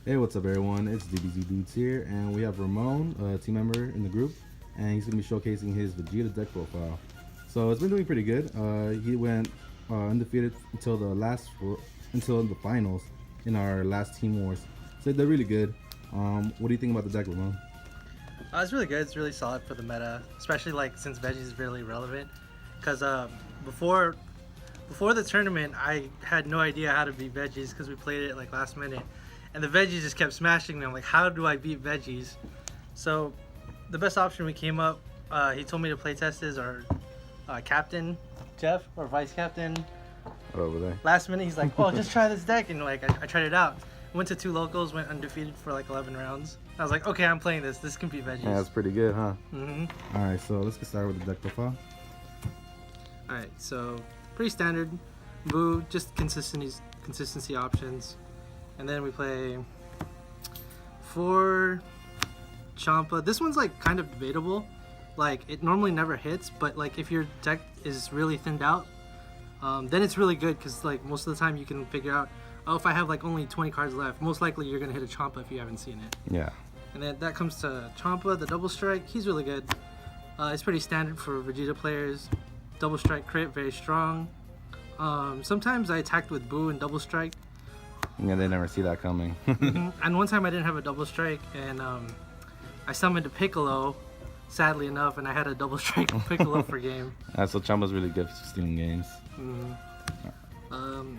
Hey, what's up, everyone? It's DBZDOODS here, and we have Ramon, a team member in the group, and he's going to be showcasing his Vegeta deck profile. So it's been doing pretty good. He went undefeated until until the finals in our last Team Wars. So they're really good. What do you think about the deck, Ramon? It's really good. It's really solid for the meta, especially like since Veggie is really relevant. Because before the tournament, I had no idea how to beat Veggies because we played it like last minute, and the Veggies just kept smashing me. I'm like, how do I beat Veggies? So the best option we came up, he told me to play test is our captain Jeff or vice captain. Over there. Last minute, he's like, oh, just try this deck, and like I tried it out. Went to 2 locals, went undefeated for like 11 rounds. I was like, okay, I'm playing this. This can be Veggies. Yeah, that's pretty good, huh? Mm-hmm. All right, so let's get started with the deck profile. All right, so pretty standard. Boo, just consistency options. And then we play 4 Champa. This one's like kind of debatable. Like it normally never hits, but like if your deck is really thinned out, then it's really good because like most of the time you can figure out, oh, if I have like only 20 cards left, most likely you're gonna hit a Champa if you haven't seen it. Yeah. And then that comes to Champa, the double strike. He's really good. It's pretty standard for Vegeta players. Double strike crit, very strong. Sometimes I attacked with Boo and double strike. Yeah, they never see that coming. Mm-hmm. And one time I didn't have a double strike, and I summoned a Piccolo, sadly enough, and I had a double strike Piccolo for game. So Champa's really good for stealing games. Mm-hmm.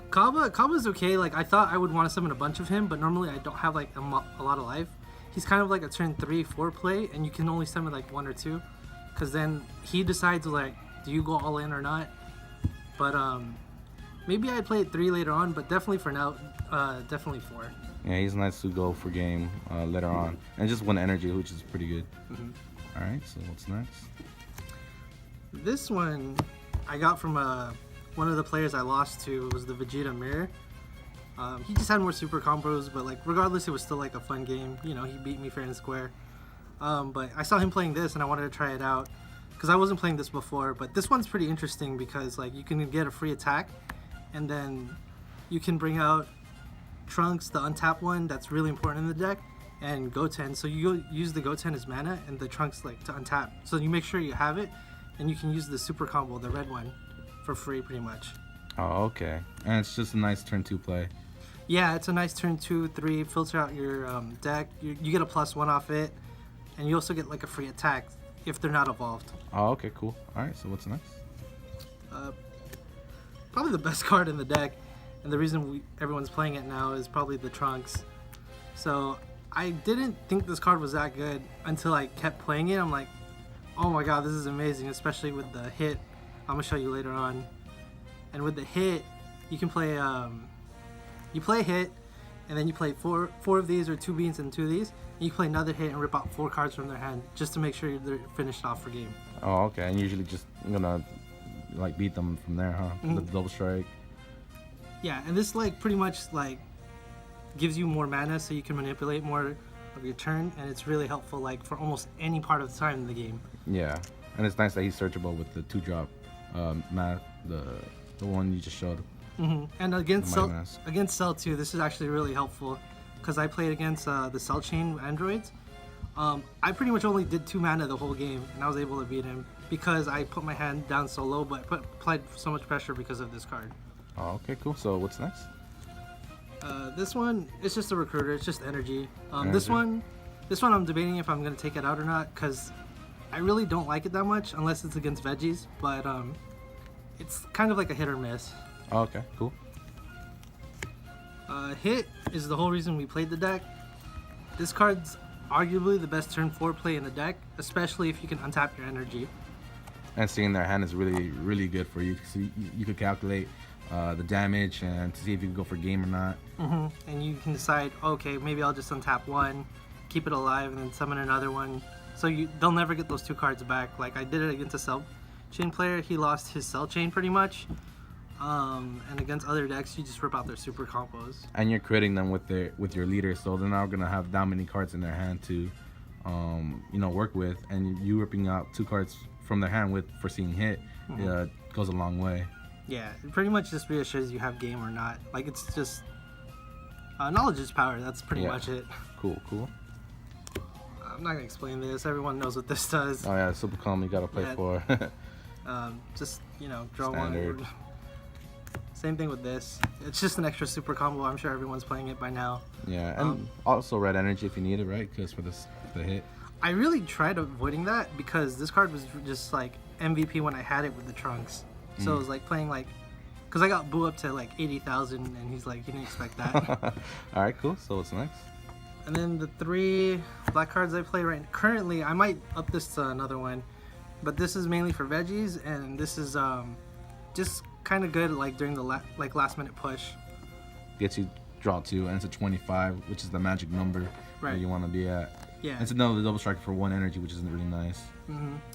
Kaba's okay. Like I thought I would want to summon a bunch of him, but normally I don't have like a lot of life. He's kind of like a turn 3-4 play, and you can only summon like 1 or 2, because then he decides like, do you go all in or not? But maybe I'd play it 3 later on, but definitely for now, definitely 4. Yeah, he's nice to go for game later on, and just 1 energy, which is pretty good. Mm-hmm. All right, so what's next? This one I got from one of the players I lost to. Was the Vegeta Mirror. He just had more super combos, but like regardless, it was still like a fun game. You know, he beat me fair and square. But I saw him playing this, and I wanted to try it out because I wasn't playing this before. But this one's pretty interesting because like you can get a free attack, and then you can bring out Trunks, the untapped one that's really important in the deck, and Goten. So you use the Goten as mana and the Trunks like to untap. So you make sure you have it, and you can use the super combo, the red one, for free pretty much. Oh, okay. And it's just a nice turn 2 play. Yeah, it's a nice turn 2, 3, filter out your deck. You get a +1 off it, and you also get like a free attack if they're not evolved. Oh, okay, cool. All right, so what's next? Probably the best card in the deck, and the reason everyone's playing it now is probably the Trunks. So I didn't think this card was that good until I kept playing it. I'm like, oh my god, this is amazing, especially with the hit. I'm gonna show you later on. And with the hit, you can play you play a hit, and then you play four of these or 2 beans and 2 of these, and you play another hit and rip out 4 cards from their hand just to make sure they're finished off for game. Oh, okay. And usually just gonna like beat them from there, huh? Mm-hmm. The double strike. Yeah, and this like pretty much like gives you more mana so you can manipulate more of your turn, and it's really helpful like for almost any part of the time in the game. Yeah, and it's nice that he's searchable with the 2-drop the one you just showed. Mm-hmm. And against Cell 2, this is actually really helpful because I played against the Cell Chain androids. I pretty much only did 2 mana the whole game, and I was able to beat him because I put my hand down so low, but applied so much pressure because of this card. Oh, okay, cool. So what's next? This one, it's just a recruiter. It's just energy. Energy. This one I'm debating if I'm gonna take it out or not because I really don't like it that much unless it's against Veggies. But it's kind of like a hit or miss. Oh, okay, cool. Hit is the whole reason we played the deck. This card's arguably the best turn 4 play in the deck, especially if you can untap your energy. And seeing their hand is really, really good for you. So you could calculate the damage and to see if you can go for game or not. Mm-hmm. And you can decide, okay, maybe I'll just untap 1, keep it alive, and then summon another one. So they'll never get those 2 cards back. Like I did it against a Cell Chain player, he lost his Cell Chain pretty much. And against other decks, you just rip out their super combos. And you're critting them with your leader, so they're not gonna have that many cards in their hand to, work with. And you ripping out 2 cards from their hand with foreseeing hit, goes a long way. Yeah, it pretty much just reassures you have game or not. Like it's just Knowledge is power. That's pretty much it. Cool, cool. I'm not gonna explain this. Everyone knows what this does. Oh yeah, super calm. You gotta play for. Just draw Standard. one. Same thing with this. It's just an extra super combo. I'm sure everyone's playing it by now. Yeah, and also red energy if you need it, right? Because for the hit. I really tried avoiding that because this card was just like MVP when I had it with the Trunks. So it was like playing like, because I got Boo up to like 80,000 and he's like, he didn't expect that. All right, cool. So what's next? And then the 3 black cards I play currently, I might up this to another one, but this is mainly for veggies, and this is just kind of good like during the last minute push. Gets you draw 2, and it's a 25, which is the magic number where you want to be at. Yeah. It's another double strike for 1 energy, which isn't really nice.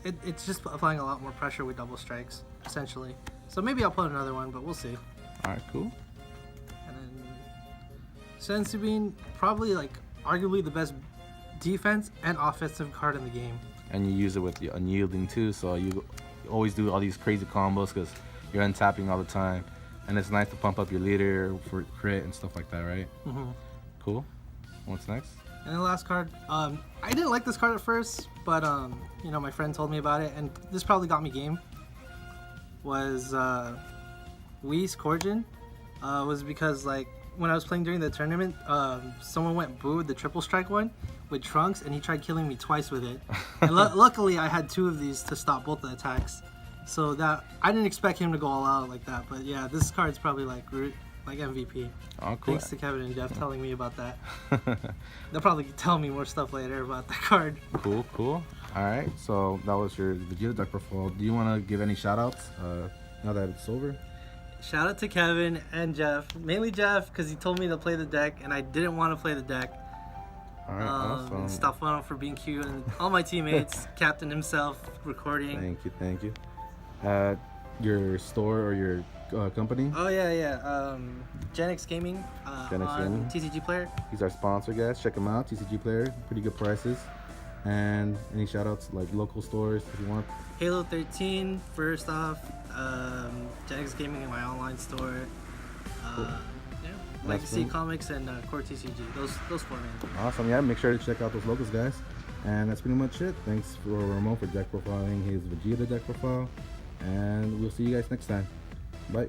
It's just applying a lot more pressure with double strikes, essentially. So maybe I'll put another one, but we'll see. All right, cool. And then Sensubin, probably like arguably the best defense and offensive card in the game. And you use it with the unyielding too, so you always do all these crazy combos because you're untapping all the time, and it's nice to pump up your leader for crit and stuff like that, right? Cool. What's next? And then the last card, I didn't like this card at first, but my friend told me about it, and this probably got me game. Was Whis Corjin. Was because like when I was playing during the tournament, someone went Boo the triple strike one with Trunks, and he tried killing me twice with it. And luckily, I had 2 of these to stop both the attacks. So that I didn't expect him to go all out like that. But yeah, this card's probably like MVP. Oh, cool. Thanks to Kevin and Jeff telling me about that. They'll probably tell me more stuff later about that card. Cool, cool. All right, so that was your Vegeta deck profile. Do you want to give any shout outs now that it's over? Shout out to Kevin and Jeff. Mainly Jeff, because he told me to play the deck, and I didn't want to play the deck. All right, awesome. Stefano for being cute, and all my teammates, Captain himself, recording. Thank you. Your store or your company? Oh, yeah. Genix Gaming on TCG Player. He's our sponsor, guys. Check him out, TCG Player. Pretty good prices. And any shout outs, like local stores if you want? Halo 13, first off. Genix Gaming in my online store. Cool. Legacy Comics and Core TCG. Those 4 man. Awesome. Yeah, make sure to check out those logos, guys. And that's pretty much it. Thanks for Ramon for deck profiling his Vegeta deck profile. And we'll see you guys next time. Bye.